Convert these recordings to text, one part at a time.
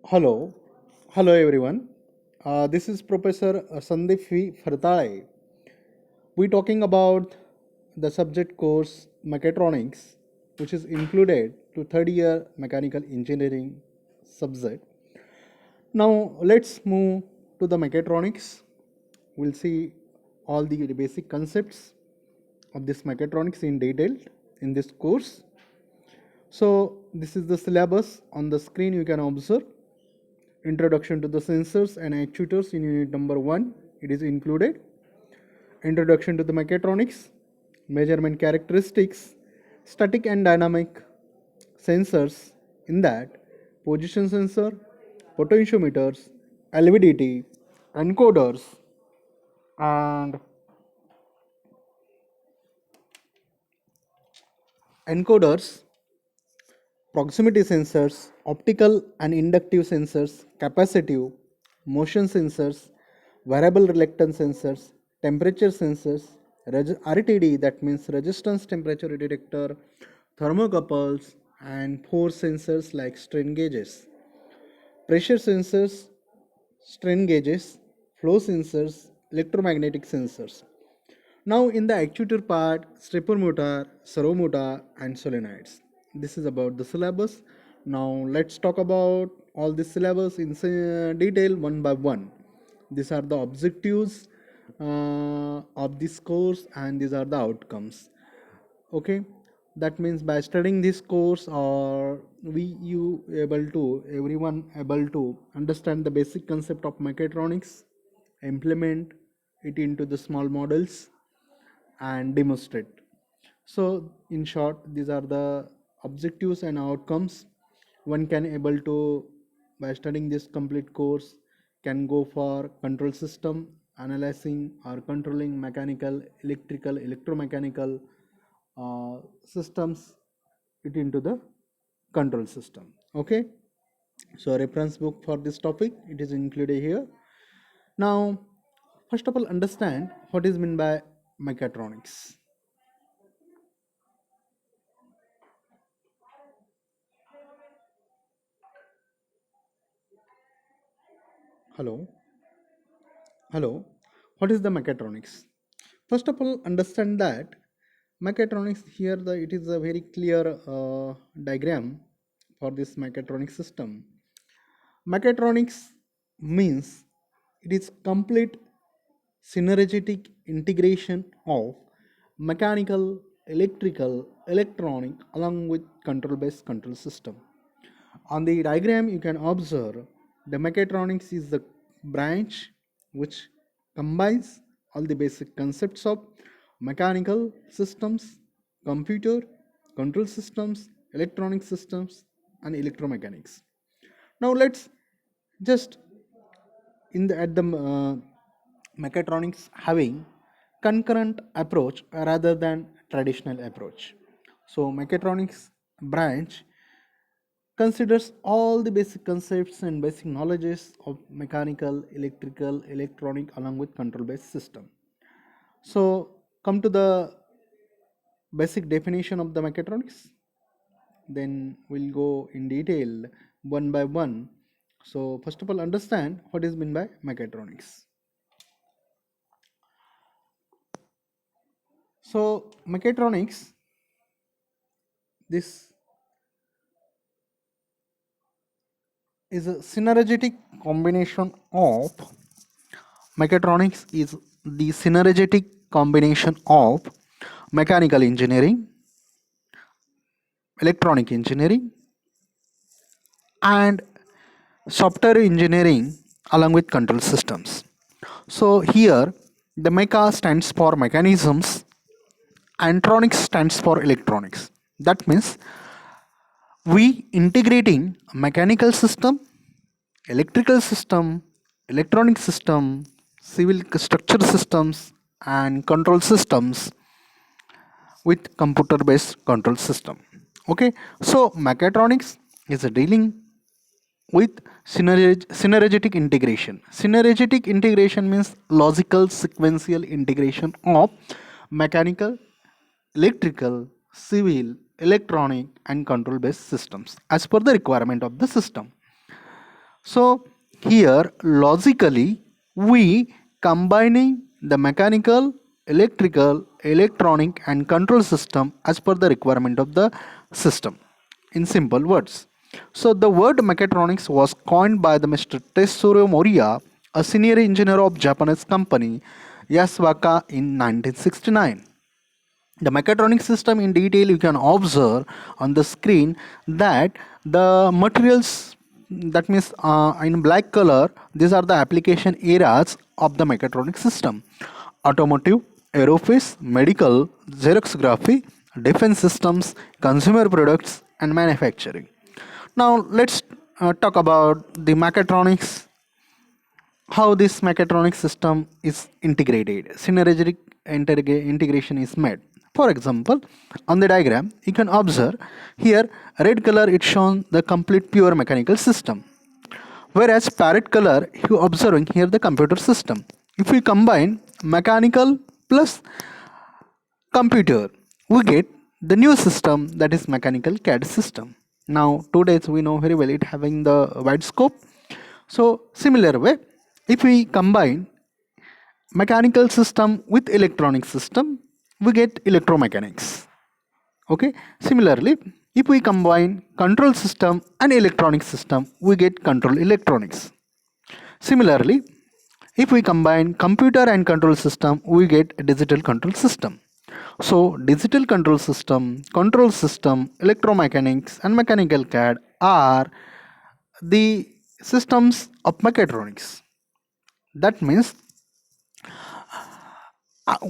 Hello, hello everyone. This is Professor Sandeep V. Fartale. We're talking about the subject course Mechatronics, which is included to third year mechanical engineering subject. Now let's move to the mechatronics. We'll see all the basic concepts of this mechatronics in detail in this course. So this is the syllabus on the screen. You can observe introduction to the sensors and actuators in unit number 1. It is included introduction to the mechatronics, measurement characteristics, static and dynamic sensors, in that position sensor, potentiometers, LVDT, encoders, and encoders, proximity sensors, optical and inductive sensors, capacitive, motion sensors, variable reluctance sensors, temperature sensors, RTD, that means resistance temperature detector, thermocouples, and force sensors like strain gauges, pressure sensors, strain gauges, flow sensors, electromagnetic sensors. Now in the actuator part, stepper motor, servo motor and solenoids. This is about the syllabus. Now let's talk about all the syllabus in detail one by one. These are the objectives of this course and these are the outcomes. Okay, that means by studying this course or everyone able to understand the basic concept of mechatronics, implement it into the small models and demonstrate. So in short, these are the objectives and outcomes. One can able to, by studying this complete course, can go for control system analyzing or controlling mechanical, electrical, electromechanical systems, it into the control system. Okay, so reference book for this topic, it is included here. Now first of all, understand what is meant by mechatronics. Hello. Hello, what is the mechatronics? First of all, understand that mechatronics here it is a very clear diagram for this mechatronic system. Mechatronics means it is complete synergetic integration of mechanical, electrical, electronic along with control based control system. On the diagram, you can observe the mechatronics is the branch which combines all the basic concepts of mechanical systems, computer, control systems, electronic systems, and electromechanics. Now let's just in the at the mechatronics having concurrent approach rather than traditional approach. So mechatronics branch considers all the basic concepts and basic knowledges of mechanical, electrical, electronic along with control based system. So come to the basic definition of the mechatronics, then we'll go in detail one by one. So first of all, understand what is meant by mechatronics. So mechatronics, this is a synergetic combination of mechatronics is the synergetic combination of mechanical engineering, electronic engineering, and software engineering along with control systems. So here the mecha stands for mechanisms and tronics stands for electronics. That means we integrating mechanical system, electrical system, electronic system, civil structure systems and control systems with computer based control system. Okay, so mechatronics is a dealing with synergetic integration. Synergetic integration means logical sequential integration of mechanical, electrical, civil, electronic and control based systems as per the requirement of the system. So here logically we combining the mechanical, electrical, electronic and control system as per the requirement of the system in simple words. So the word mechatronics was coined by the Mr. Tetsuro Moriya, a senior engineer of Japanese company Yaswaka in 1969. The mechatronic system in detail you can observe on the screen that the materials, that means in black color, these are the application areas of the mechatronic system: automotive, aerospace, medical, xerosgraphy, defense systems, consumer products and manufacturing. Now let's talk about the mechatronics, how this mechatronic system is integrated, synergistic integration is made. For example, on the diagram you can observe here red color it shown the complete pure mechanical system, whereas parrot color you observing here the computer system. If we combine mechanical plus computer, we get the new system, that is mechanical CAD system. Now today's we know very well it having the wide scope. So similar way, if we combine mechanical system with electronic system, we get electromechanics. Okay, similarly if we combine control system and electronic system, we get control electronics. Similarly, if we combine computer and control system, we get a digital control system. So digital control system, electromechanics and mechanical CAD are the systems of mechatronics. That means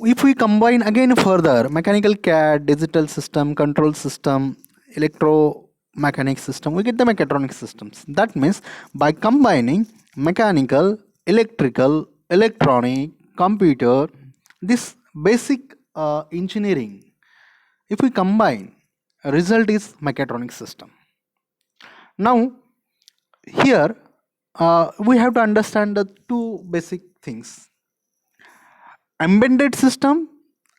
if we combine again further mechanical CAD, digital system, control system, electromechanic system, we get the mechatronic systems. That means by combining mechanical, electrical, electronic, computer, this basic engineering, if we combine, result is mechatronic system. Now here we have to understand the two basic things: embedded system,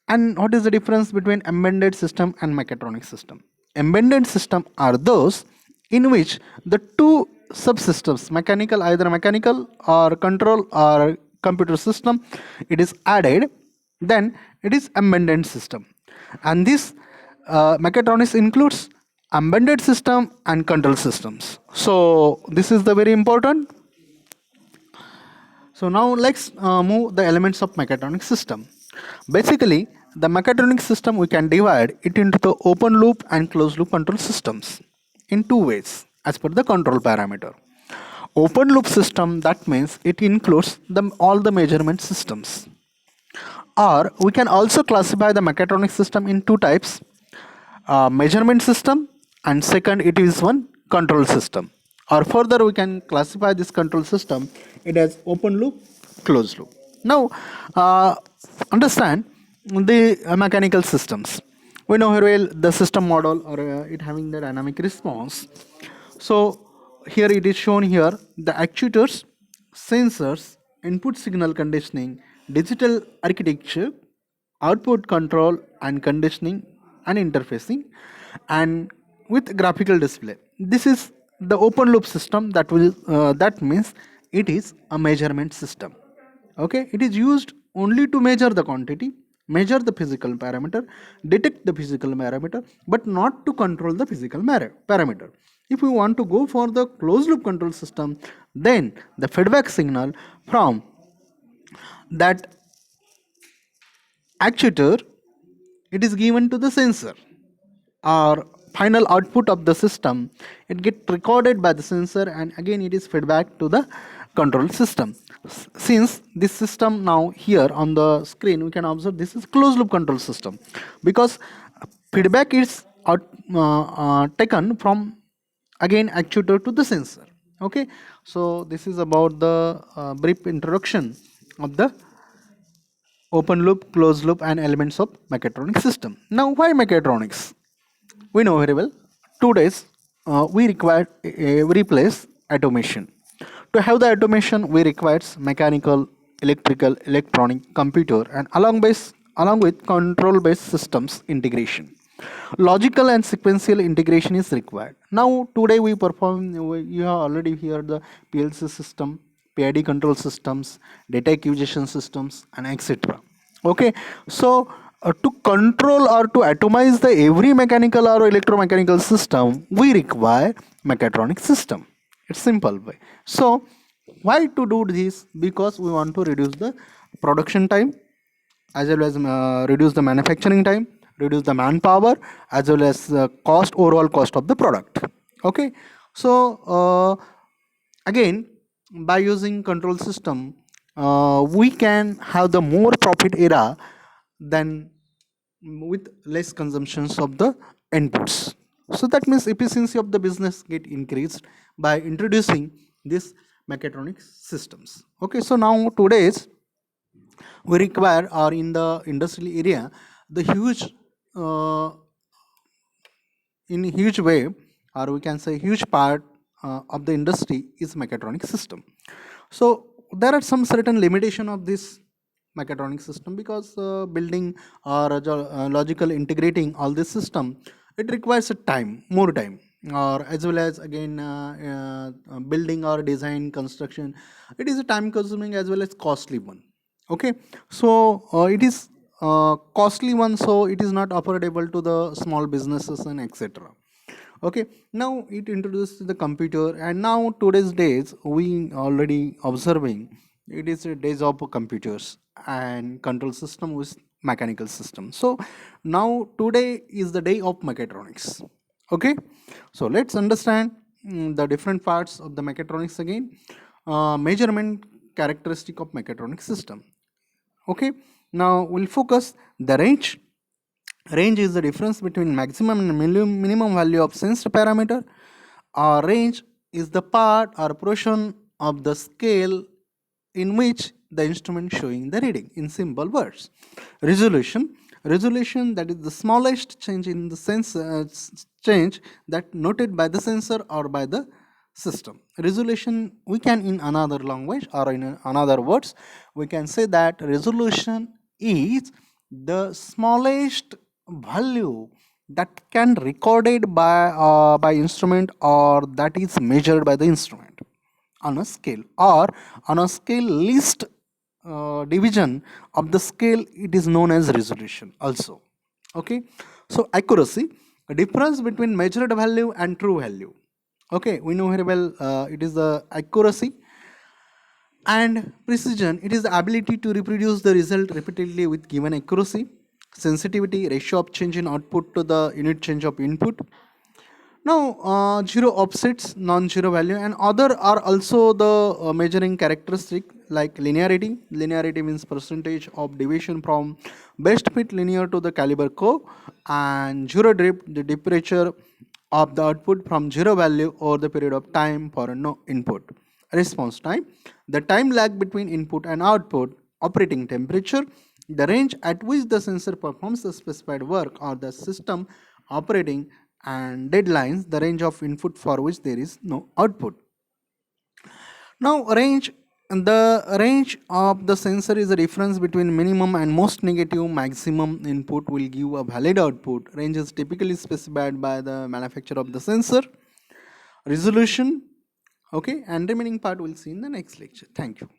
and what is the difference between embedded system and mechatronic system. Embedded system are those in which the two subsystems, mechanical, either mechanical or control or computer system, it is added, then it is embedded system. And this mechatronics includes embedded system and control systems. So this is the very important. So now let's move the elements of mechatronic system. Basically, the mechatronic system we can divide it into the open loop and closed loop control systems in two ways as per the control parameter. Open loop system, that means it includes all the measurement systems. Or we can also classify the mechatronic system in two types: measurement system, and second it is one control system. Or further we can classify this control system it as open loop, closed loop. Now understand the mechanical systems. We know very well the system model, or it having the dynamic response. So here it is shown here the actuators, sensors, input signal conditioning, digital architecture, output control and conditioning and interfacing, and with graphical display. This is the open loop system, that means it is a measurement system. Okay, it is used only to measure the quantity, measure the physical parameter, detect the physical parameter, but not to control the physical parameter. If we want to go for the closed loop control system, then the feedback signal from that actuator, it is given to the sensor, or final output of the system, it get recorded by the sensor and again it is feedback to the control system. Since this system now here on the screen we can observe this is closed loop control system, because feedback is taken from again actuator to the sensor. Okay, so this is about the brief introduction of the open loop, closed loop and elements of mechatronic system. Now why mechatronics? We know very well today's we require we replace automation. To have the automation we requires mechanical, electrical, electronic, computer and along with control based systems integration. Logical and sequential integration is required. Now today we perform, you have already heard the PLC system, PID control systems, data acquisition systems, and etc. Okay, so to control or to atomize the every mechanical or electromechanical system, we require mechatronic system. It's simple way. So why to do this? Because we want to reduce the production time, as well as reduce the manufacturing time, reduce the manpower, as well as the cost, overall cost of the product. Okay, so again, by using control system, we can have the more profit era than with less consumptions of the inputs. So that means efficiency of the business get increased by introducing this mechatronic systems. Okay, so now today's we require, or in the industrial area, the huge uh, in huge way, or we can say huge part of the industry is mechatronic system. So there are some certain limitation of this mechatronic system, because building or logical integrating all this system, it requires a time, more time, or as well as again building or design construction, it is a time consuming as well as costly one. Okay, so it is costly one, so it is not affordable to the small businesses and etc. Okay, now it introduced the computer, and now today's days we already observing, it is a days of computers and control system with mechanical system. So now today is the day of mechatronics. Okay, so let's understand the different parts of the mechatronics again. Measurement characteristic of mechatronic system. Okay, now we'll focus the range. Range is the difference between maximum and minimum value of sensed parameter. Range is the part or portion of the scale in which the instrument showing the reading. In simple words, resolution. Resolution, that is the smallest change in the change that noted by the sensor or by the system. Resolution, we can in another language or in another words, we can say that resolution is the smallest value that can recorded by instrument, or that is measured by the instrument on a scale, or on a scale least division of the scale, it is known as resolution also. Okay, so accuracy, a difference between measured value and true value. Okay, we know very well, it is the accuracy. And precision, it is the ability to reproduce the result repeatedly with given accuracy. Sensitivity, ratio of change in output to the unit change of input. Now, zero offsets, non-zero value, and other are also the measuring characteristic, like linearity. Linearity means percentage of deviation from best fit linear to the caliber curve, and zero drift, the temperature of the output from zero value over the period of time for no input. Response time, the time lag between input and output. Operating temperature, the range at which the sensor performs the specified work or the system operating, and deadlines, the range of input for which there is no output. Now the range of the sensor is the difference between minimum and most negative maximum input will give a valid output. Range is typically specified by the manufacturer of the sensor. Resolution, okay, and remaining part we'll see in the next lecture. Thank you.